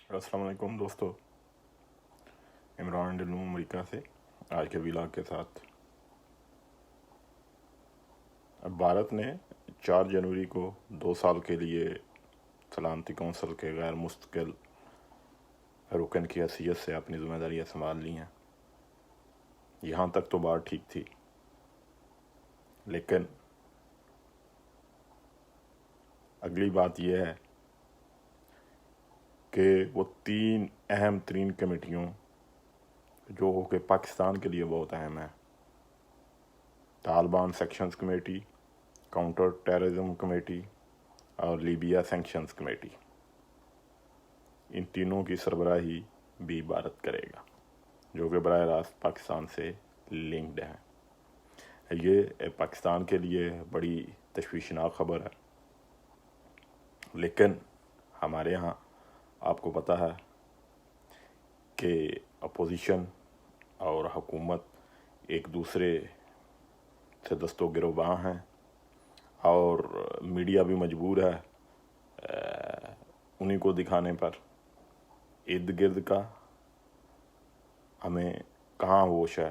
السلام علیکم دوستو، عمران ڈلو امریکہ سے آج کے ویلاگ کے ساتھ۔ اب بھارت نے 4 جنوری کو 2 سال کے لیے سلامتی کونسل کے غیر مستقل رکن کی حیثیت سے اپنی ذمہ داریاں سنبھال لی ہیں۔ یہاں تک تو بات ٹھیک تھی، لیکن اگلی بات یہ ہے کہ وہ 3 اہم ترین کمیٹیوں جو کہ پاکستان کے لیے بہت اہم ہیں، Taliban sections committee, counter terrorism committee اور لیبیا سینکشنز کمیٹی، ان تینوں کی سربراہی بھی بھارت کرے گا، جو کہ براہ راست پاکستان سے لنکڈ ہیں۔ یہ پاکستان کے لیے بڑی تشویشناک خبر ہے، لیکن ہمارے ہاں آپ کو پتہ ہے کہ اپوزیشن اور حکومت ایک دوسرے سے دست و گروباں ہیں، اور میڈیا بھی مجبور ہے انہیں کو دکھانے پر۔ ارد گرد کا ہمیں کہاں ہوش ہے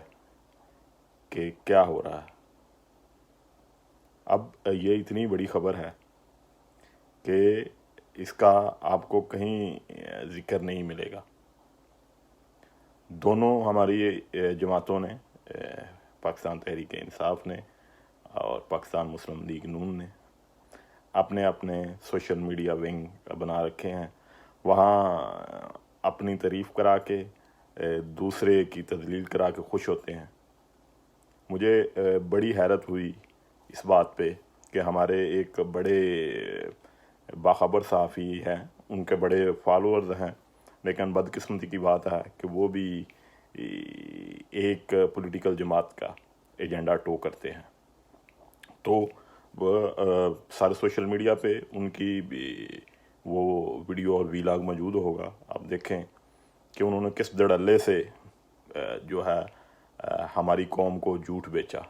کہ کیا ہو رہا ہے۔ اب یہ اتنی بڑی خبر ہے کہ اس کا آپ کو کہیں ذکر نہیں ملے گا۔ دونوں ہماری جماعتوں نے، پاکستان تحریک انصاف نے اور پاکستان مسلم لیگ نون نے، اپنے اپنے سوشل میڈیا ونگ بنا رکھے ہیں۔ وہاں اپنی تعریف کرا کے دوسرے کی تذلیل کرا کے خوش ہوتے ہیں۔ مجھے بڑی حیرت ہوئی اس بات پہ کہ ہمارے ایک بڑے باخبر صحافی ہیں، ان کے بڑے فالورز ہیں، لیکن بدقسمتی کی بات ہے کہ وہ بھی ایک پولیٹیکل جماعت کا ایجنڈا ٹو کرتے ہیں۔ تو وہ سارے سوشل میڈیا پہ ان کی وہ ویڈیو اور ویلاگ موجود ہوگا، آپ دیکھیں کہ انہوں نے کس دڑلے سے جو ہے ہماری قوم کو جھوٹ بیچا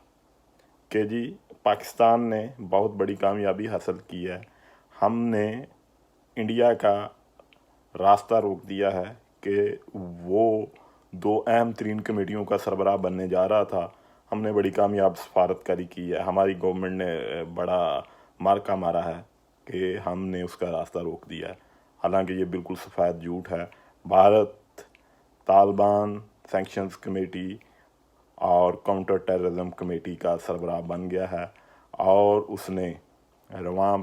کہ جی پاکستان نے بہت بڑی کامیابی حاصل کی ہے، ہم نے انڈیا کا راستہ روک دیا ہے کہ وہ 2 اہم ترین کمیٹیوں کا سربراہ بننے جا رہا تھا، ہم نے بڑی کامیاب سفارت کاری کی ہے، ہماری گورنمنٹ نے بڑا مارکا مارا ہے کہ ہم نے اس کا راستہ روک دیا ہے۔ حالانکہ یہ بالکل سفید جھوٹ ہے۔ بھارت طالبان سینکشنز کمیٹی اور کاؤنٹر ٹیررزم کمیٹی کا سربراہ بن گیا ہے، اور اس نے رواں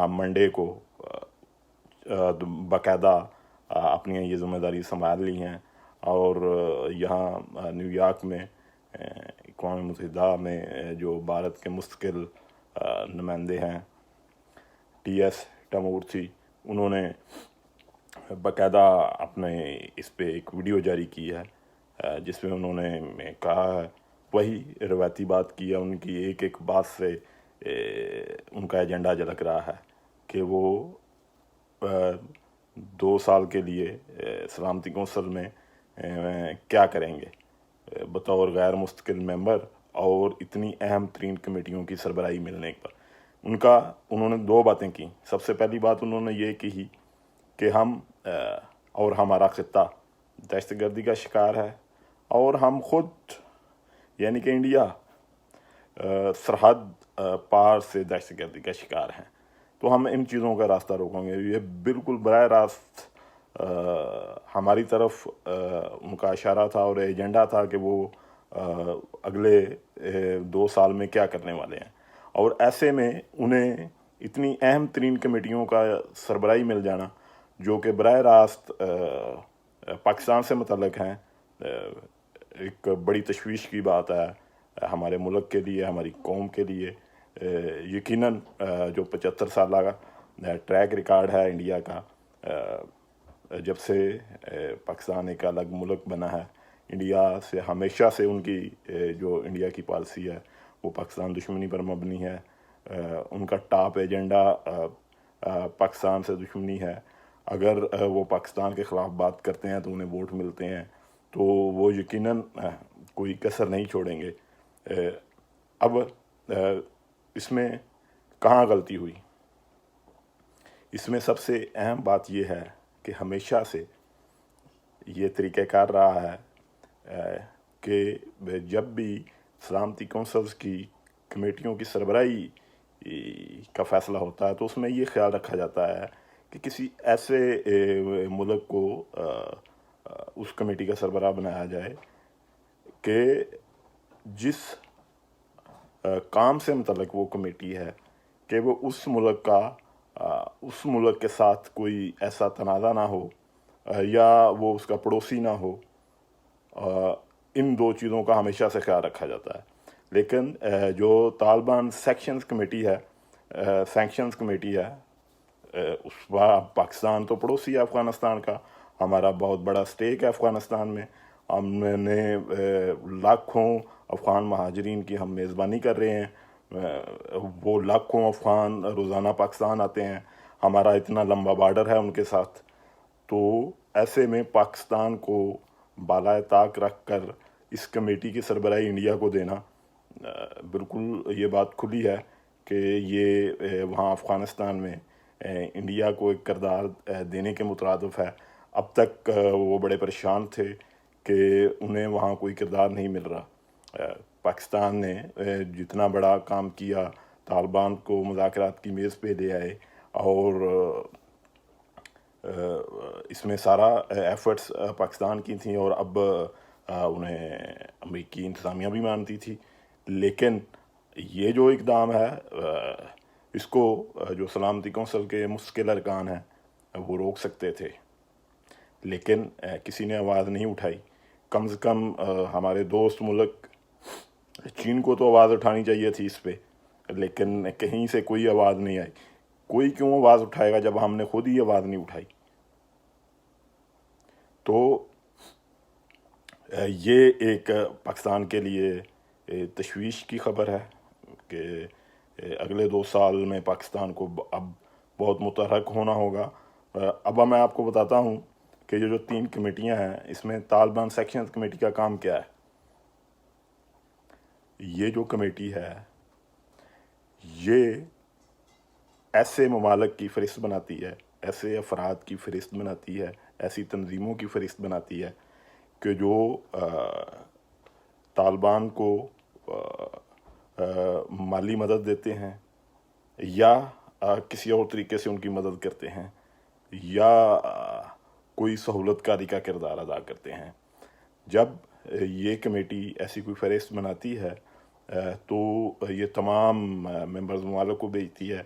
منڈے کو باقاعدہ اپنی یہ ذمہ داری سنبھال لی ہیں، اور یہاں نیو یارک میں اقوام متحدہ میں جو بھارت کے مستقل نمائندے ہیں ٹی ایس ٹامورتھی، انہوں نے باقاعدہ اپنے اس پہ ایک ویڈیو جاری کی ہے جس میں انہوں نے کہا ہے، وہی روایتی بات کی ہے، ان کی ایک ایک بات سے ان کا ایجنڈا جھلک رہا ہے کہ وہ 2 سال کے لیے سلامتی کونسل میں کیا کریں گے بطور غیر مستقل ممبر، اور اتنی اہم ترین کمیٹیوں کی سربراہی ملنے پر۔ انہوں نے 2 باتیں کی۔ سب سے پہلی بات انہوں نے یہ کی کہ ہم اور ہمارا خطہ دہشت گردی کا شکار ہے، اور ہم خود یعنی کہ انڈیا سرحد پار سے دہشت گردی کا شکار ہیں، تو ہم ان چیزوں کا راستہ روکیں گے۔ یہ بالکل براہ راست ہماری طرف ان کا اشارہ تھا اور ایجنڈا تھا کہ وہ اگلے 2 سال میں کیا کرنے والے ہیں، اور ایسے میں انہیں اتنی اہم ترین کمیٹیوں کا سربراہی مل جانا جو کہ براہ راست پاکستان سے متعلق ہیں، ایک بڑی تشویش کی بات ہے ہمارے ملک کے لیے، ہماری قوم کے لیے۔ یقیناً جو 75 سالہ کا ٹریک ریکارڈ ہے انڈیا کا، جب سے پاکستان ایک الگ ملک بنا ہے، انڈیا سے ہمیشہ سے ان کی جو انڈیا کی پالیسی ہے وہ پاکستان دشمنی پر مبنی ہے۔ ان کا ٹاپ ایجنڈا پاکستان سے دشمنی ہے۔ اگر وہ پاکستان کے خلاف بات کرتے ہیں تو انہیں ووٹ ملتے ہیں، تو وہ یقیناً کوئی کسر نہیں چھوڑیں گے۔ اب اس میں کہاں غلطی ہوئی؟ اس میں سب سے اہم بات یہ ہے کہ ہمیشہ سے یہ طریقہ کار رہا ہے کہ جب بھی سلامتی کونسلز کی کمیٹیوں کی سربراہی کا فیصلہ ہوتا ہے تو اس میں یہ خیال رکھا جاتا ہے کہ کسی ایسے ملک کو اس کمیٹی کا سربراہ بنایا جائے کہ جس کام سے متعلق وہ کمیٹی ہے کہ وہ اس ملک کے ساتھ کوئی ایسا تنازع نہ ہو یا وہ اس کا پڑوسی نہ ہو. ان دو چیزوں کا ہمیشہ سے خیال رکھا جاتا ہے. لیکن جو طالبان سینکشنز کمیٹی ہے اس پاکستان تو پڑوسی ہے افغانستان کا, ہمارا بہت بڑا سٹیک ہے افغانستان میں. ہم نے لاکھوں افغان مہاجرین کی ہم میزبانی کر رہے ہیں, وہ لاکھوں افغان روزانہ پاکستان آتے ہیں, ہمارا اتنا لمبا بارڈر ہے ان کے ساتھ. تو ایسے میں پاکستان کو بالائے طاق رکھ کر اس کمیٹی کی سربراہی انڈیا کو دینا, بالکل یہ بات کھلی ہے کہ یہ وہاں افغانستان میں انڈیا کو ایک کردار دینے کے مترادف ہے. اب تک وہ بڑے پریشان تھے کہ انہیں وہاں کوئی کردار نہیں مل رہا. پاکستان نے جتنا بڑا کام کیا, طالبان کو مذاکرات کی میز پہ لے آئے اور اس میں سارا ایفرٹس پاکستان کی تھیں اور اب انہیں امریکی انتظامیہ بھی مانتی تھی. لیکن یہ جو اقدام ہے اس کو جو سلامتی کونسل کے مستقل ارکان ہیں وہ روک سکتے تھے, لیکن کسی نے آواز نہیں اٹھائی. کم سے کم ہمارے دوست ملک چین کو تو آواز اٹھانی چاہیے تھی اس پہ, لیکن کہیں سے کوئی آواز نہیں آئی. کوئی کیوں آواز اٹھائے گا جب ہم نے خود ہی آواز نہیں اٹھائی؟ تو یہ ایک پاکستان کے لیے تشویش کی خبر ہے کہ اگلے 2 سال میں پاکستان کو اب بہت متحرک ہونا ہوگا. اب میں آپ کو بتاتا ہوں کہ یہ جو 3 کمیٹیاں ہیں اس میں طالبان سیکشنز کمیٹی کا کام کیا ہے. یہ جو کمیٹی ہے یہ ایسے ممالک کی فہرست بناتی ہے, ایسے افراد کی فہرست بناتی ہے, ایسی تنظیموں کی فہرست بناتی ہے کہ جو طالبان کو مالی مدد دیتے ہیں یا کسی اور طریقے سے ان کی مدد کرتے ہیں یا کوئی سہولت کاری کا کردار ادا کرتے ہیں. جب یہ کمیٹی ایسی کوئی فہرست بناتی ہے تو یہ تمام ممبرز ممالک کو بھیجتی ہے.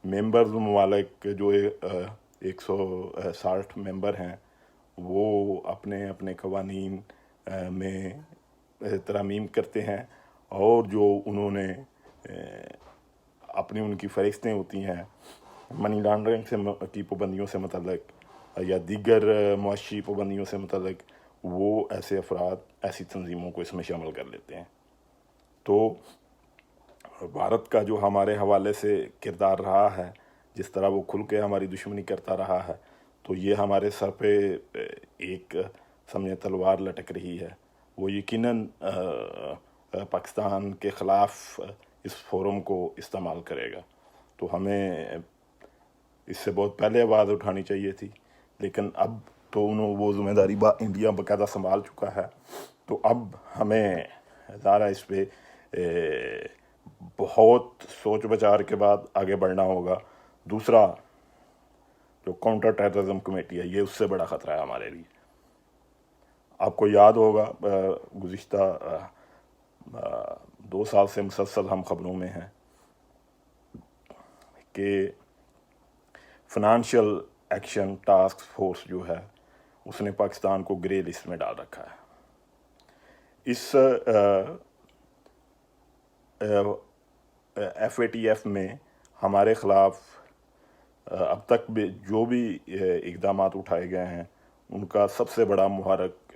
ممبرز ممالک جو 160 ممبر ہیں وہ اپنے اپنے قوانین میں ترامیم کرتے ہیں اور جو انہوں نے اپنی ان کی فہرستیں ہوتی ہیں منی لانڈرنگ کی پابندیوں سے متعلق یا دیگر معاشی پابندیوں سے متعلق, وہ ایسے افراد ایسی تنظیموں کو اس میں شامل کر لیتے ہیں. تو بھارت کا جو ہمارے حوالے سے کردار رہا ہے, جس طرح وہ کھل کے ہماری دشمنی کرتا رہا ہے, تو یہ ہمارے سر پہ ایک سمجھے تلوار لٹک رہی ہے. وہ یقیناً پاکستان کے خلاف اس فورم کو استعمال کرے گا. تو ہمیں اس سے بہت پہلے آواز اٹھانی چاہیے تھی, لیکن اب تو وہ ذمہ داری انڈیا باقاعدہ سنبھال چکا ہے. تو اب ہمیں ذرا اس پہ بہت سوچ بچار کے بعد آگے بڑھنا ہوگا. دوسرا جو کاؤنٹر ٹیررزم کمیٹی ہے, یہ اس سے بڑا خطرہ ہے ہمارے لیے. آپ کو یاد ہوگا گزشتہ 2 سال سے مسلسل ہم خبروں میں ہیں کہ فنانشل ایکشن ٹاسک فورس جو ہے اس نے پاکستان کو گرے لسٹ میں ڈال رکھا ہے. اس FATF میں ہمارے خلاف اب تک جو بھی اقدامات اٹھائے گئے ہیں ان کا سب سے بڑا محرک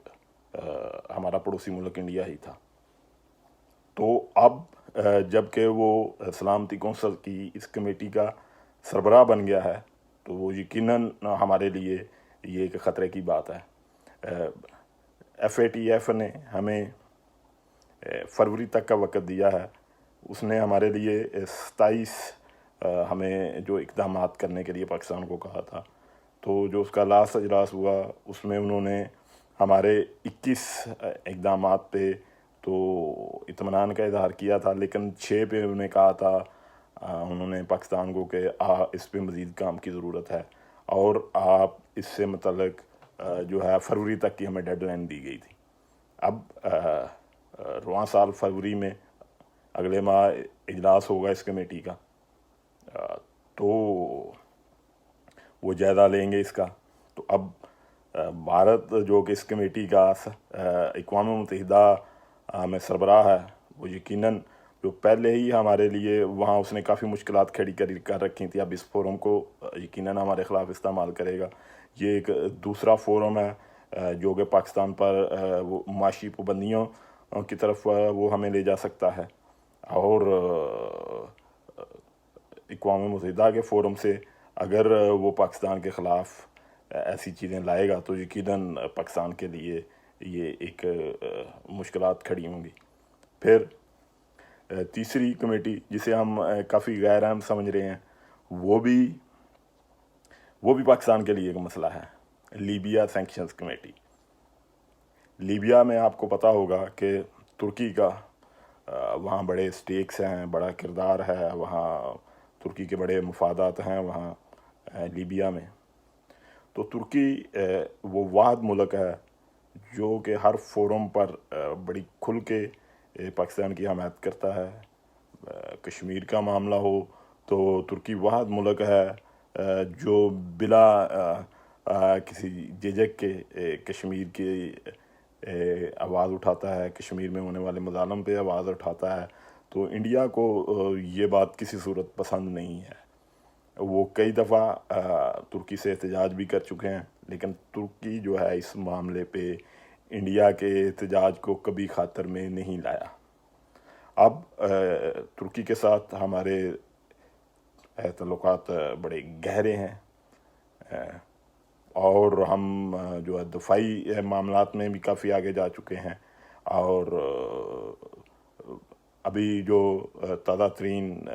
ہمارا پڑوسی ملک انڈیا ہی تھا. تو اب جب کہ وہ سلامتی کونسل کی اس کمیٹی کا سربراہ بن گیا ہے تو وہ یقیناً ہمارے لیے یہ ایک خطرے کی بات ہے. FATF نے ہمیں فروری تک کا وقت دیا ہے. اس نے ہمارے لیے 27 ہمیں جو اقدامات کرنے کے لیے پاکستان کو کہا تھا, تو جو اس کا لاسٹ اجلاس ہوا اس میں انہوں نے ہمارے 21 اقدامات پہ تو اطمینان کا اظہار کیا تھا، لیکن 6 پہ انہوں نے کہا تھا انہوں نے پاکستان کو کہ اس پہ مزید کام کی ضرورت ہے، اور آپ اس سے متعلق جو ہے فروری تک کی ہمیں ڈیڈ لائن دی گئی تھی۔ اب رواں سال فروری میں اگلے ماہ اجلاس ہوگا اس کمیٹی کا، تو وہ جائزہ لیں گے اس کا۔ تو اب بھارت جو کہ اس کمیٹی کا اقوام متحدہ میں سربراہ ہے، وہ یقیناً جو پہلے ہی ہمارے لیے وہاں اس نے کافی مشکلات کھڑی کر رکھی تھیں، اب اس فورم کو یقیناً ہمارے خلاف استعمال کرے گا۔ یہ ایک دوسرا فورم ہے جو کہ پاکستان پر وہ معاشی پابندیوں کی طرف وہ ہمیں لے جا سکتا ہے، اور اقوام متحدہ کے فورم سے اگر وہ پاکستان کے خلاف ایسی چیزیں لائے گا تو یقیناً پاکستان کے لیے یہ ایک مشکلات کھڑی ہوں گی۔ پھر تیسری کمیٹی جسے ہم کافی غیر اہم سمجھ رہے ہیں، وہ بھی پاکستان کے لیے ایک مسئلہ ہے، لیبیا سینکشنز کمیٹی۔ لیبیا میں آپ کو پتہ ہوگا کہ ترکی کا وہاں بڑے سٹیکس ہیں، بڑا کردار ہے، وہاں ترکی کے بڑے مفادات ہیں وہاں لیبیا میں۔ تو ترکی وہ واحد ملک ہے جو کہ ہر فورم پر بڑی کھل کے پاکستان کی حمایت کرتا ہے۔ کشمیر کا معاملہ ہو تو ترکی واحد ملک ہے جو بلا کسی جھجک کے کشمیر کی آواز اٹھاتا ہے، کشمیر میں ہونے والے مظالم پہ آواز اٹھاتا ہے۔ تو انڈیا کو یہ بات کسی صورت پسند نہیں ہے۔ وہ کئی دفعہ ترکی سے احتجاج بھی کر چکے ہیں، لیکن ترکی جو ہے اس معاملے پہ انڈیا کے احتجاج کو کبھی خاطر میں نہیں لایا۔ اب ترکی کے ساتھ ہمارے تعلقات بڑے گہرے ہیں، اور ہم جو ہے دفاعی معاملات میں بھی کافی آگے جا چکے ہیں، اور ابھی جو تازہ ترین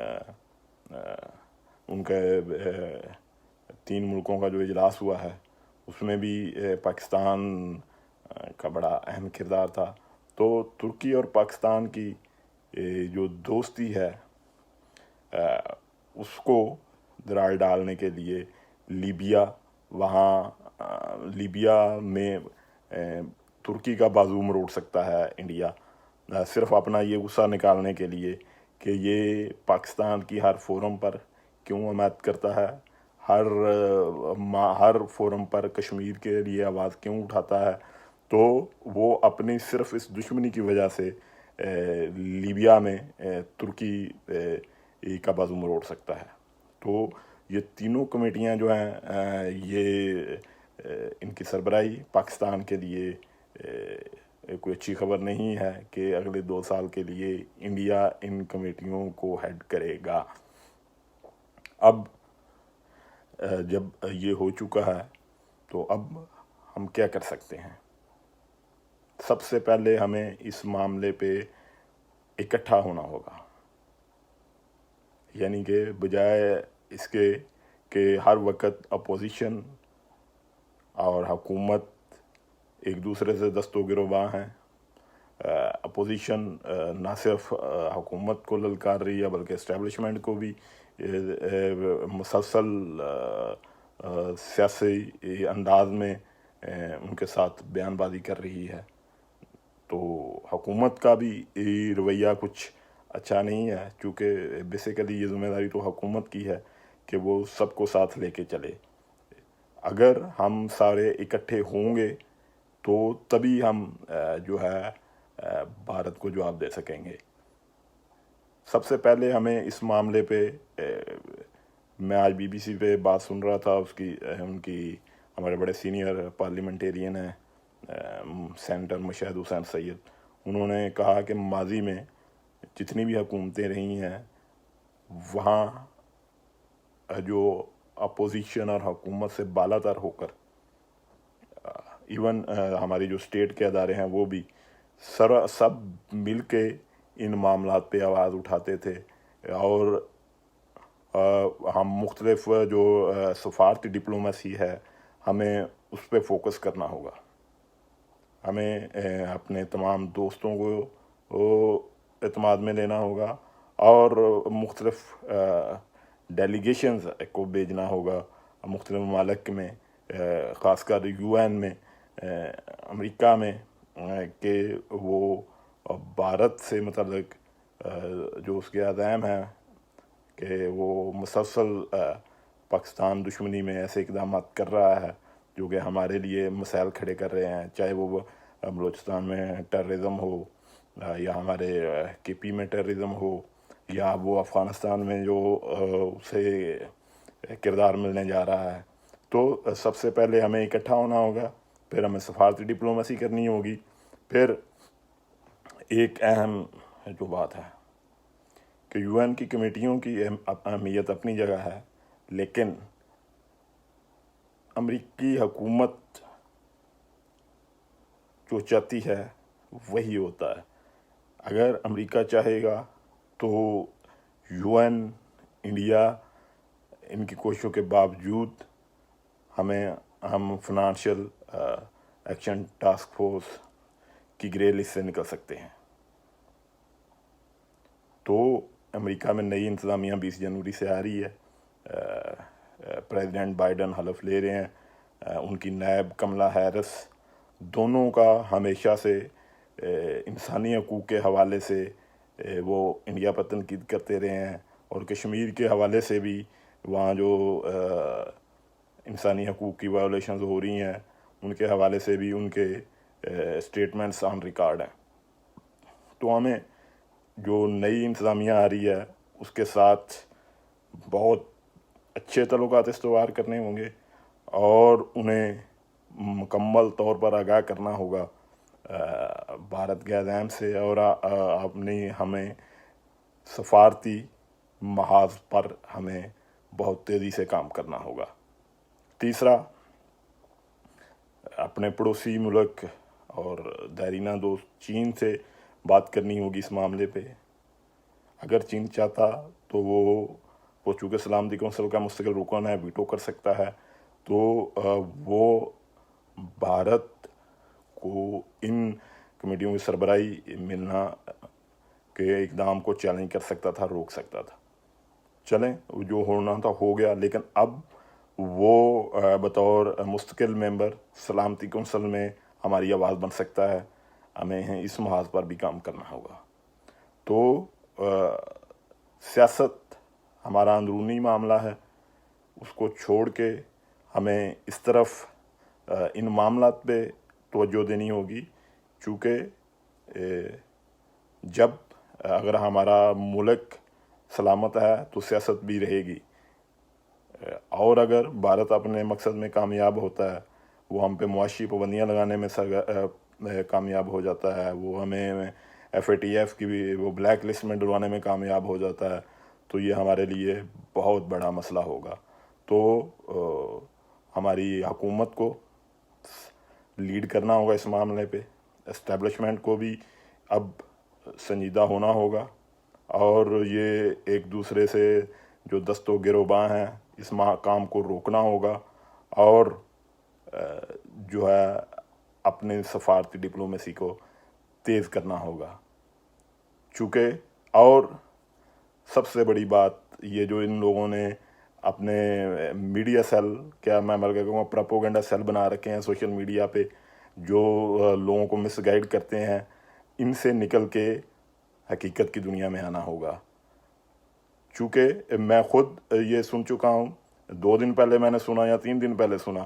ان کے 3 ملکوں کا جو اجلاس ہوا ہے اس میں بھی پاکستان کا بڑا اہم کردار تھا۔ تو ترکی اور پاکستان کی جو دوستی ہے اس کو دراڑ ڈالنے کے لیے لیبیا میں ترکی کا بازو مروڑ سکتا ہے انڈیا، صرف اپنا یہ غصہ نکالنے کے لیے کہ یہ پاکستان کی ہر فورم پر کیوں حمایت کرتا ہے، ہر فورم پر کشمیر کے لیے آواز کیوں اٹھاتا ہے۔ تو وہ اپنی صرف اس دشمنی کی وجہ سے لیبیا میں ترکی کا بازو مروڑ سکتا ہے۔ تو یہ تینوں کمیٹیاں جو ہیں یہ ان کی سربراہی پاکستان کے لیے کوئی اچھی خبر نہیں ہے کہ اگلے 2 سال کے لیے انڈیا ان کمیٹیوں کو ہیڈ کرے گا۔ اب جب یہ ہو چکا ہے تو اب ہم کیا کر سکتے ہیں؟ سب سے پہلے ہمیں اس معاملے پہ اکٹھا ہونا ہوگا، یعنی کہ بجائے اس کے کہ ہر وقت اپوزیشن اور حکومت ایک دوسرے سے دست و گروباں ہیں۔ اپوزیشن نہ صرف حکومت کو للکار رہی ہے بلکہ اسٹیبلشمنٹ کو بھی مسلسل سیاسی انداز میں ان کے ساتھ بیان بازی کر رہی ہے۔ تو حکومت کا بھی رویہ کچھ اچھا نہیں ہے، چونکہ بیسیکلی یہ ذمہ داری تو حکومت کی ہے کہ وہ سب کو ساتھ لے کے چلے۔ اگر ہم سارے اکٹھے ہوں گے تو تبھی ہم جو ہے بھارت کو جواب دے سکیں گے۔ سب سے پہلے ہمیں اس معاملے پہ میں آج BBC پہ بات سن رہا تھا، ان کی ہمارے بڑے سینئر پارلیمنٹیرین ہیں سینیٹر مشاہد حسین سید، انہوں نے کہا کہ ماضی میں جتنی بھی حکومتیں رہی ہیں وہاں جو اپوزیشن اور حکومت سے بالا تر ہو کر ایون ہماری جو اسٹیٹ کے ادارے ہیں وہ بھی سب مل کے ان معاملات پہ آواز اٹھاتے تھے، اور ہم مختلف جو سفارتی ڈپلومیسی ہے ہمیں اس پہ فوکس کرنا ہوگا. ہمیں اپنے تمام دوستوں کو اعتماد میں لینا ہوگا اور مختلف ڈیلیگیشنز کو بھیجنا ہوگا مختلف ممالک میں، خاص کر UN میں، امریکہ میں، کہ وہ بھارت سے متعلق جو اس کے عزائم ہیں کہ وہ مسلسل پاکستان دشمنی میں ایسے اقدامات کر رہا ہے جو کہ ہمارے لیے مسائل کھڑے کر رہے ہیں، چاہے وہ بلوچستان میں ٹیررزم ہو یا ہمارے KP میں ٹیررزم ہو یا وہ افغانستان میں جو اسے کردار ملنے جا رہا ہے. تو سب سے پہلے ہمیں اکٹھا ہونا ہوگا، پھر ہمیں سفارتی ڈپلومیسی کرنی ہوگی. پھر ایک اہم جو بات ہے کہ UN کی کمیٹیوں کی اہمیت اپنی جگہ ہے، لیکن امریکی حکومت جو چاہتی ہے وہی ہوتا ہے. اگر امریکہ چاہے گا تو UN، انڈیا، ان کی کوششوں کے باوجود ہم فنانشل ایکشن ٹاسک فورس کی گرے لسٹ سے نکل سکتے ہیں. تو امریکہ میں نئی انتظامیہ 20 جنوری سے آ رہی ہے. پریزیڈنٹ بائیڈن حلف لے رہے ہیں، ان کی نائب کملا ہیرس، دونوں کا ہمیشہ سے انسانی حقوق کے حوالے سے وہ انڈیا پر تنقید کرتے رہے ہیں، اور کشمیر کے حوالے سے بھی وہاں جو انسانی حقوق کی وائولیشنز ہو رہی ہیں ان کے حوالے سے بھی ان کے اسٹیٹمنٹس آن ریکارڈ ہیں. تو ہمیں جو نئی انتظامیہ آ رہی ہے اس کے ساتھ بہت اچھے تعلقات استوار کرنے ہوں گے اور انہیں مکمل طور پر آگاہ کرنا ہوگا بھارت کے عزائم سے، اور ہمیں سفارتی محاذ پر ہمیں بہت تیزی سے کام کرنا ہوگا. تیسرا، اپنے پڑوسی ملک اور دیرینہ دوست چین سے بات کرنی ہوگی اس معاملے پہ. اگر چین چاہتا تو وہ چونکہ سلامتی کونسل کا مستقل رکن ہے، ویٹو کر سکتا ہے، تو وہ بھارت کو ان کمیٹیوں کی سربراہی ملنا کے اقدام کو چیلنج کر سکتا تھا، روک سکتا تھا. چلیں، جو ہونا تھا ہو گیا، لیکن اب وہ بطور مستقل ممبر سلامتی کونسل میں ہماری آواز بن سکتا ہے. ہمیں اس محاذ پر بھی کام کرنا ہوگا. تو سیاست ہمارا اندرونی معاملہ ہے، اس کو چھوڑ کے ہمیں اس طرف ان معاملات پہ توجہ دینی ہوگی، چونکہ جب اگر ہمارا ملک سلامت ہے تو سیاست بھی رہے گی، اور اگر بھارت اپنے مقصد میں کامیاب ہوتا ہے، وہ ہم پہ معاشی پابندیاں لگانے میں کامیاب ہو جاتا ہے، وہ ہمیں FATF کی بھی وہ بلیک لسٹ میں ڈلوانے میں کامیاب ہو جاتا ہے، تو یہ ہمارے لیے بہت بڑا مسئلہ ہوگا. تو ہماری حکومت کو لیڈ کرنا ہوگا اس معاملے پہ، اسٹیبلشمنٹ کو بھی اب سنجیدہ ہونا ہوگا، اور یہ ایک دوسرے سے جو دست و گروباں ہیں اس کام کو روکنا ہوگا، اور جو ہے اپنے سفارتی ڈپلومیسی کو تیز کرنا ہوگا. چونکہ اور سب سے بڑی بات یہ جو ان لوگوں نے اپنے میڈیا سیل، کیا میں بلکہ کہوں پروپیگنڈا سیل بنا رکھے ہیں سوشل میڈیا پہ، جو لوگوں کو مس گائیڈ کرتے ہیں، ان سے نکل کے حقیقت کی دنیا میں آنا ہوگا. چونکہ میں خود یہ سن چکا ہوں، 2 دن پہلے میں نے سنا یا 3 دن پہلے سنا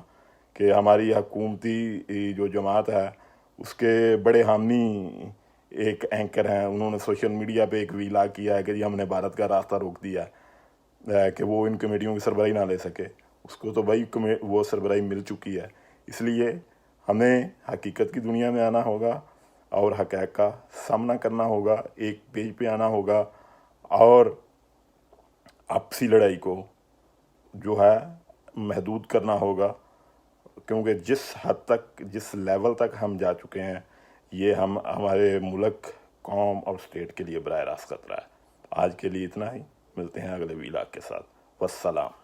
کہ ہماری حکومتی جو جماعت ہے اس کے بڑے حامی ایک اینکر ہیں، انہوں نے سوشل میڈیا پہ ایک ویلا کیا ہے کہ ہم نے بھارت کا راستہ روک دیا ہے کہ وہ ان کمیٹیوں کی سربراہی نہ لے سکے. اس کو تو بھائی وہ سربراہی مل چکی ہے. اس لیے ہمیں حقیقت کی دنیا میں آنا ہوگا اور حقائق کا سامنا کرنا ہوگا، ایک پیج پہ آنا ہوگا، اور آپسی لڑائی کو جو ہے محدود کرنا ہوگا، کیونکہ جس حد تک، جس لیول تک ہم جا چکے ہیں، یہ ہمارے ملک، قوم اور اسٹیٹ کے لیے براہ راست خطرہ ہے. آج کے لیے اتنا ہی، ملتے ہیں اگلے ویلاگ کے ساتھ. والسلام.